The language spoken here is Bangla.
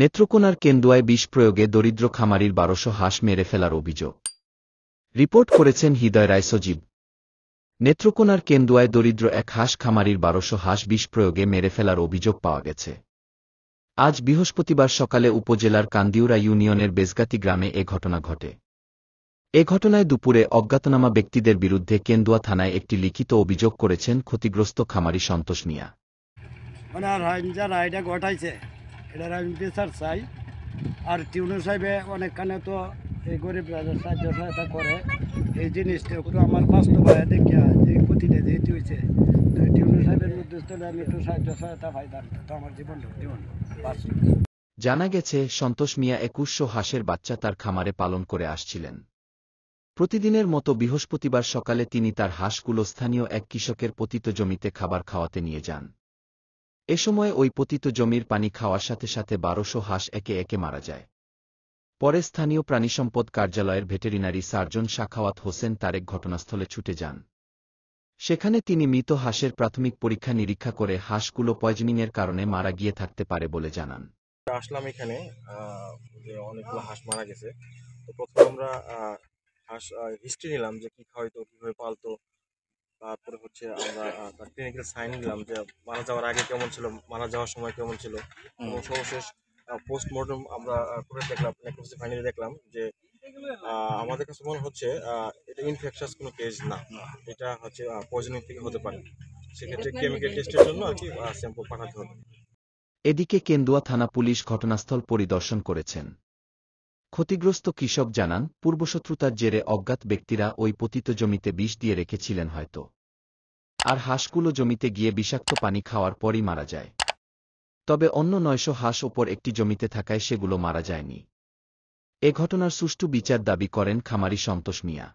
নেত্রকোনার কেন্দুয়ায় বিষ প্রয়োগে দরিদ্র খামারির ১২০০ হাঁস মেরে ফেলার অভিযোগ রিপোর্ট করেছেন হৃদয় রায় সজীব। নেত্রকোনার কেন্দুয়ায় দরিদ্র এক হাঁস খামারির ১২০০ হাঁস বিষ প্রয়োগে মেরে ফেলার অভিযোগ পাওয়া গেছে। আজ বৃহস্পতিবার সকালে উপজেলার কান্দিউরা ইউনিয়নের বেজগাতি গ্রামে এ ঘটনা ঘটে। এ ঘটনায় দুপুরে অজ্ঞাতনামা ব্যক্তিদের বিরুদ্ধে কেন্দুয়া থানায় একটি লিখিত অভিযোগ করেছেন ক্ষতিগ্রস্ত খামারি সন্তোষ মিয়া। যারা এটা ঘটাইছে এটার আমি বিচার চাই। আর টিউনু সাহেবে অনেকখানে তো এই গরিব রাজার সাহায্য সহায়তা করে, এই জিনিসটা একটু আমার বাস্তবায় দেখিয়া যে ক্ষতিটা যেহেতু হয়েছে টিউনু সাহেবের মধ্যস্থলে আমি একটু সাহায্য সহায়তা পাইতাম তো আমার জীবন বাঁচত। জানা গেছে, সন্তোষ মিয়া ২১০০ হাঁসের বাচ্চা তার খামারে পালন করে আসছিলেন। প্রতিদিনের মতো বৃহস্পতিবার সকালে তিনি তার হাঁসগুলো স্থানীয় এক কৃষকের পতিত জমিতে খাবার খাওয়াতে নিয়ে যান। এ সময় ওই পতিত জমির পানি খাওয়ার সাথে সাথে ১২০০ হাঁস একে একে মারা যায়। পরে স্থানীয় প্রাণিসম্পদ কার্যালয়ের ভেটেরিনারি সার্জন সাখাওয়াত হোসেন তারেক ঘটনাস্থলে ছুটে যান। সেখানে তিনি মৃত হাঁসের প্রাথমিক পরীক্ষা নিরীক্ষা করে হাঁসগুলো পয়জনিংয়ের কারণে মারা গিয়ে থাকতে পারে বলে জানান। আসলাম এখানে যে অনেকগুলো হাঁস মারা গেছে। তো প্রথমে আমরা হাঁস হিস্ট্রি নিলাম যে কী খাওয়াইতো, কীভাবে পালতো। তারপরে হচ্ছে আমরা তার ক্লিনিক্যাল সাইন নিলাম যে মারা যাওয়ার আগে কেমন ছিল, মারা যাওয়ার সময় কেমন ছিল, এবং সর্বশেষ পোস্টমর্টম আমরা করে দেখলাম, নেক্রোসি ফাইনালি দেখলাম যে আমাদের কাছে মনে হচ্ছে এটা ইনফেকশাস কোনো কেস না, এটা হচ্ছে পয়জনিং থেকে হতে পারে। সেক্ষেত্রে কেমিক্যাল টেস্টের জন্য আর কি স্যাম্পল পাঠাতে হবে। এদিকে কেন্দুয়া থানা পুলিশ ঘটনাস্থল পরিদর্শন করেছেন। ক্ষতিগ্রস্ত কৃষক জানান, পূর্বশত্রুতার জেরে অজ্ঞাত ব্যক্তিরা ওই পতিত জমিতে বিষ দিয়ে রেখেছিলেন হয়তো, আর হাঁসগুলো জমিতে গিয়ে বিষাক্ত পানি খাওয়ার পরই মারা যায়। তবে অন্য ৯০০ হাঁস ওপর একটি জমিতে থাকায় সেগুলো মারা যায়নি। এ ঘটনার সুষ্ঠু বিচার দাবি করেন খামারি সন্তোষ মিয়া।